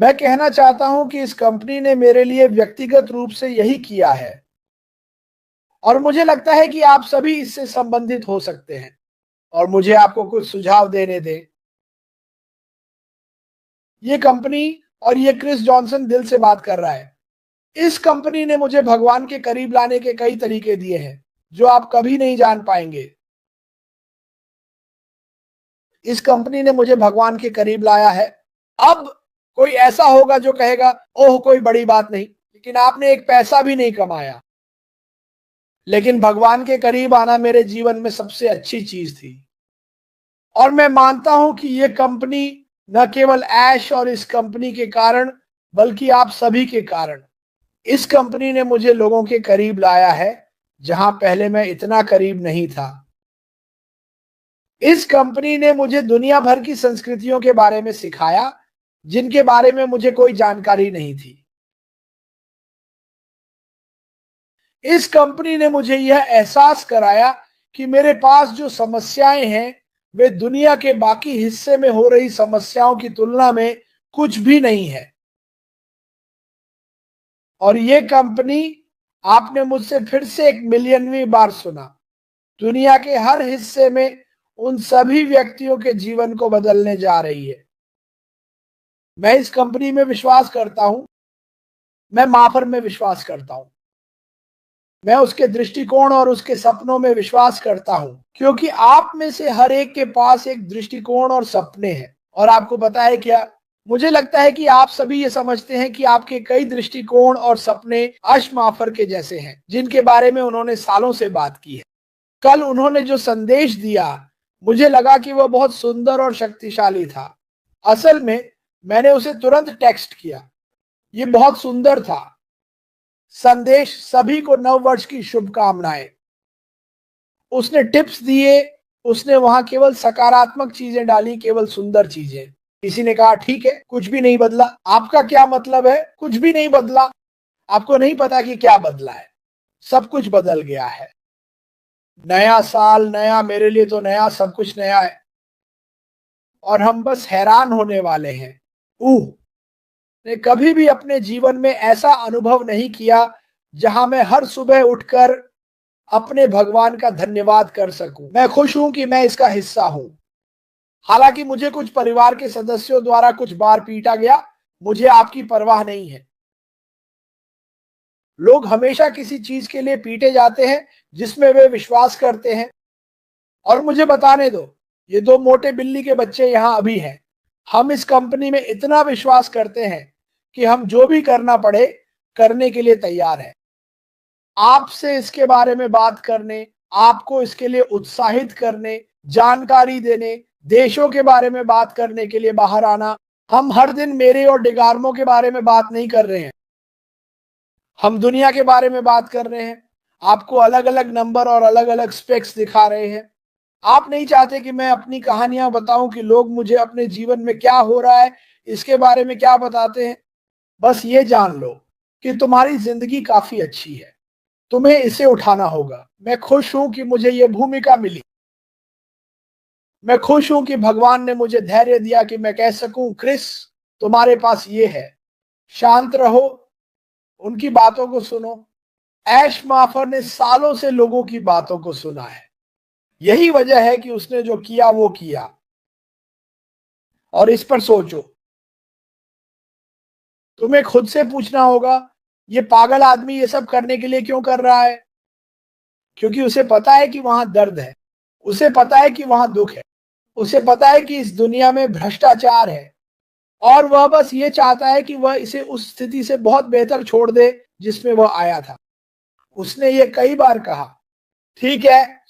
मैं कहना चाहता हूं कि इस कंपनी ने मेरे लिए व्यक्तिगत रूप से यही किया है और मुझे लगता है कि आप सभी इससे संबंधित हो सकते हैं और मुझे आपको कुछ सुझाव देने दें। ये कंपनी और ये क्रिस जॉनसन दिल से बात कर रहा है। इस कंपनी ने मुझे भगवान के करीब लाने के कई तरीके दिए हैं जो आप कभी नहीं जान पाएंगे। इस कंपनी ने मुझे भगवान के करीब लाया है। अब कोई ऐसा होगा जो कहेगा ओह कोई बड़ी बात नहीं, लेकिन आपने एक पैसा भी नहीं कमाया। लेकिन भगवान के करीब आना मेरे जीवन में सबसे अच्छी चीज थी और मैं मानता हूं कि ये कंपनी न केवल ऐश और इस कंपनी के कारण बल्कि आप सभी के कारण, इस कंपनी ने मुझे लोगों के करीब लाया है जहां पहले मैं इतना करीब नहीं था। इस कंपनी ने मुझे दुनिया भर की संस्कृतियों के बारे में सिखाया जिनके बारे में मुझे कोई जानकारी नहीं थी। इस कंपनी ने मुझे यह एहसास कराया कि मेरे पास जो समस्याएं हैं वे दुनिया के बाकी हिस्से में हो रही समस्याओं की तुलना में कुछ भी नहीं है। और ये कंपनी, आपने मुझसे फिर से एक मिलियनवीं बार सुना, दुनिया के हर हिस्से में उन सभी व्यक्तियों के जीवन को बदलने जा रही है। मैं इस कंपनी में विश्वास करता हूं। मैं माफर में विश्वास करता हूं। मैं उसके दृष्टिकोण और उसके सपनों में विश्वास करता हूं क्योंकि आप में से हर एक के पास एक दृष्टिकोण और सपने हैं। और आपको पता है क्या, मुझे लगता है कि आप सभी ये समझते हैं कि आपके कई दृष्टिकोण और सपने अश माफर के जैसे हैं जिनके बारे में उन्होंने सालों से बात की है। कल उन्होंने जो संदेश दिया, मुझे लगा कि वह बहुत सुंदर और शक्तिशाली था। असल में मैंने उसे तुरंत टेक्स्ट किया। ये बहुत सुंदर था। संदेश सभी को नव वर्ष की शुभकामनाएं। उसने टिप्स दिए। उसने वहां केवल सकारात्मक चीजें डाली, केवल सुंदर चीजें। किसी ने कहा ठीक है, कुछ भी नहीं बदला। आपका क्या मतलब है कुछ भी नहीं बदला? आपको नहीं पता कि क्या बदला है। सब कुछ बदल गया है। नया साल नया, मेरे लिए तो नया, सब कुछ नया है और हम बस हैरान होने वाले हैं। ने कभी भी अपने जीवन में ऐसा अनुभव नहीं किया जहां मैं हर सुबह उठकर अपने भगवान का धन्यवाद कर सकूं। मैं खुश हूं कि मैं इसका हिस्सा हूं। हालांकि मुझे कुछ परिवार के सदस्यों द्वारा कुछ बार पीटा गया, मुझे आपकी परवाह नहीं है। लोग हमेशा किसी चीज के लिए पीटे जाते हैं जिसमें वे विश्वास करते हैं। और मुझे बताने दो, ये दो मोटे बिल्ली के बच्चे यहां अभी हैं। हम इस कंपनी में इतना विश्वास करते हैं कि हम जो भी करना पड़े करने के लिए तैयार हैं। आपसे इसके बारे में बात करने, आपको इसके लिए उत्साहित करने, जानकारी देने, देशों के बारे में बात करने के लिए बाहर आना। हम हर दिन मेरे और डिगार्मो के बारे में बात नहीं कर रहे हैं। हम दुनिया के बारे में बात कर रहे हैं। आपको अलग अलग नंबर और अलग अलग स्पेक्स दिखा रहे हैं। आप नहीं चाहते कि मैं अपनी कहानियां बताऊं कि लोग मुझे अपने जीवन में क्या हो रहा है इसके बारे में क्या बताते हैं। बस ये जान लो कि तुम्हारी जिंदगी काफी अच्छी है। तुम्हें इसे उठाना होगा। मैं खुश हूं कि मुझे यह भूमिका मिली। मैं खुश हूं कि भगवान ने मुझे धैर्य दिया कि मैं कह सकूं क्रिस, तुम्हारे पास ये है। शांत रहो, उनकी बातों को सुनो। ऐश माफर ने सालों से लोगों की बातों को सुना है। यही वजह है कि उसने जो किया वो किया। और इस पर सोचो। तुम्हें खुद से पूछना होगा, ये पागल आदमी ये सब करने के लिए क्यों कर रहा है? क्योंकि उसे पता है कि वहां दर्द है। उसे पता है कि वहां दुख है। उसे पता है कि इस दुनिया में भ्रष्टाचार है और वह बस ये चाहता है कि वह इसे उस स्थिति से बहुत बेहतर छोड़ दे जिसमें वह आया था। उसने ये कई बार कहा, ठीक है,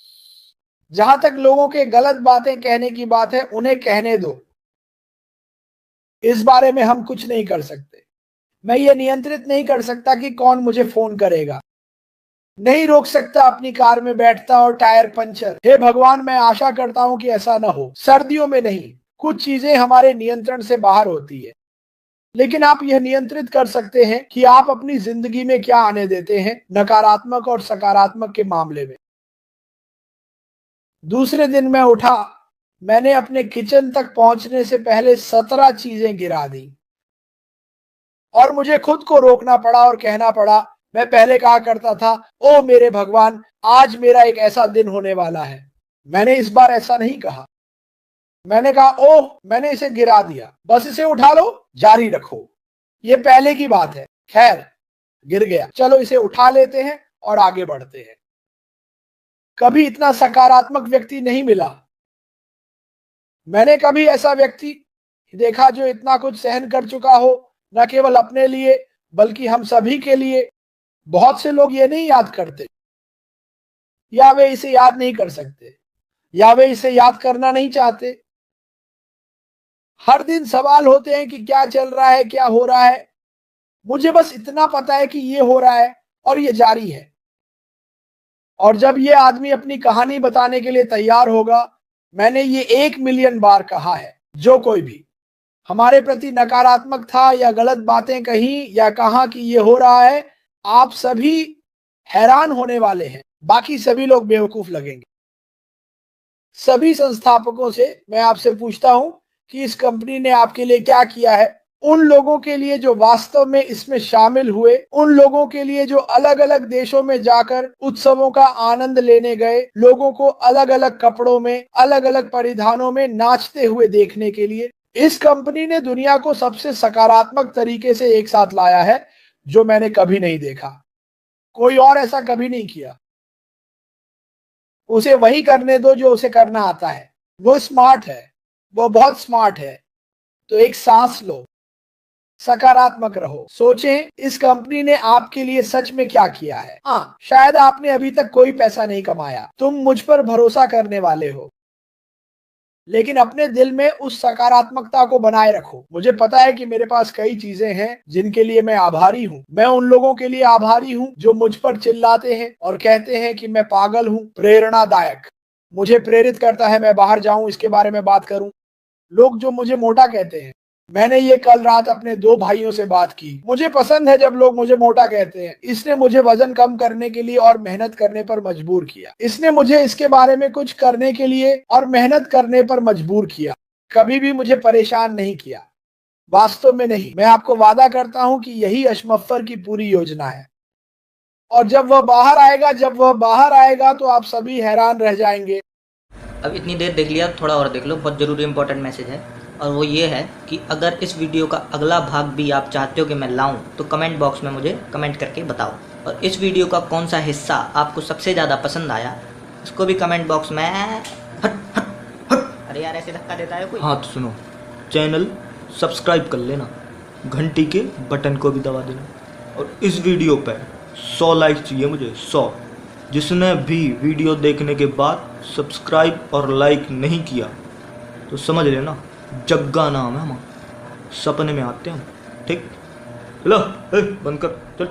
जहां तक लोगों के गलत बातें कहने की बात है उन्हें कहने दो। इस बारे में हम कुछ नहीं कर सकते। मैं ये नियंत्रित नहीं कर सकता कि कौन मुझे फोन करेगा। नहीं रोक सकता अपनी कार में बैठता और टायर पंचर। हे भगवान, मैं आशा करता हूं कि ऐसा ना हो। सर्दियों में नहीं, कुछ चीजें हमारे नियंत्रण से बाहर होती है, लेकिन आप यह नियंत्रित कर सकते हैं कि आप अपनी जिंदगी में क्या आने देते हैं, नकारात्मक और सकारात्मक के मामले में। दूसरे दिन मैं उठा। मैंने अपने किचन तक पहुंचने से पहले 17 चीजें गिरा दी। और मुझे खुद को रोकना पड़ा और कहना पड़ा, मैं पहले कहा करता था, ओ मेरे भगवान, आज मेरा एक ऐसा दिन होने वाला है। मैंने इस बार ऐसा नहीं कहा। मैंने कहा, ओह मैंने इसे गिरा दिया, बस इसे उठा लो, जारी रखो। ये पहले की बात है। खैर, गिर गया, चलो इसे उठा लेते हैं और आगे बढ़ते हैं। कभी इतना सकारात्मक व्यक्ति नहीं मिला। मैंने कभी ऐसा व्यक्ति देखा जो इतना कुछ सहन कर चुका हो, न केवल अपने लिए बल्कि हम सभी के लिए। बहुत से लोग ये नहीं याद करते, या वे इसे याद नहीं कर सकते, या वे इसे याद करना नहीं चाहते। हर दिन सवाल होते हैं कि क्या चल रहा है, क्या हो रहा है। मुझे बस इतना पता है कि ये हो रहा है और ये जारी है। और जब ये आदमी अपनी कहानी बताने के लिए तैयार होगा, मैंने ये 1 मिलियन बार कहा है, जो कोई भी हमारे प्रति नकारात्मक था या गलत बातें कही या कहा कि ये हो रहा है, आप सभी हैरान होने वाले हैं। बाकी सभी लोग बेवकूफ लगेंगे। सभी संस्थापकों से मैं आपसे पूछता हूं कि इस कंपनी ने आपके लिए क्या किया है। उन लोगों के लिए जो वास्तव में इसमें शामिल हुए, उन लोगों के लिए जो अलग अलग देशों में जाकर उत्सवों का आनंद लेने गए, लोगों को अलग अलग कपड़ों में, अलग अलग परिधानों में नाचते हुए देखने के लिए, इस कंपनी ने दुनिया को सबसे सकारात्मक तरीके से एक साथ लाया है, जो मैंने कभी नहीं देखा। कोई और ऐसा कभी नहीं किया। उसे वही करने दो जो उसे करना आता है। वो स्मार्ट है, वो बहुत स्मार्ट है। तो एक सांस लो, सकारात्मक रहो, सोचें इस कंपनी ने आपके लिए सच में क्या किया है। हाँ, शायद आपने अभी तक कोई पैसा नहीं कमाया, तुम मुझ पर भरोसा करने वाले हो, लेकिन अपने दिल में उस सकारात्मकता को बनाए रखो। मुझे पता है कि मेरे पास कई चीजें हैं जिनके लिए मैं आभारी हूँ। मैं उन लोगों के लिए आभारी हूँ जो मुझ पर चिल्लाते हैं और कहते हैं कि मैं पागल हूँ। प्रेरणादायक, मुझे प्रेरित करता है मैं बाहर जाऊं, इसके बारे में बात करूं। लोग जो मुझे मोटा कहते हैं, मैंने ये कल रात अपने 2 भाइयों से बात की। मुझे पसंद है जब लोग मुझे मोटा कहते हैं। इसने मुझे वजन कम करने के लिए और मेहनत करने पर मजबूर किया। इसने मुझे इसके बारे में कुछ करने के लिए और मेहनत करने पर मजबूर किया। कभी भी मुझे परेशान नहीं किया, वास्तव में नहीं। मैं आपको वादा करता हूं कि यही अशमफ्फर की पूरी योजना है। और जब वह बाहर आएगा तो आप सभी हैरान रह जाएंगे। अब इतनी देर देख लिया, थोड़ा और देख लो, बहुत ज़रूरी इंपॉर्टेंट मैसेज है। और वो ये है कि अगर इस वीडियो का अगला भाग भी आप चाहते हो कि मैं लाऊं, तो कमेंट बॉक्स में मुझे कमेंट करके बताओ। और इस वीडियो का कौन सा हिस्सा आपको सबसे ज़्यादा पसंद आया, इसको भी कमेंट बॉक्स में अरे यार ऐसे धक्का देता है कोई। हाँ तो सुनो, चैनल सब्सक्राइब कर लेना, घंटी के बटन को भी दबा देना। और इस वीडियो पर 100 लाइक चाहिए मुझे, 100। जिसने भी वीडियो देखने के बाद सब्सक्राइब और लाइक नहीं किया तो समझ लेना जग्गा नाम है हमारा, सपने में आते हैं हम। ठीक, चलो बंद कर, चल।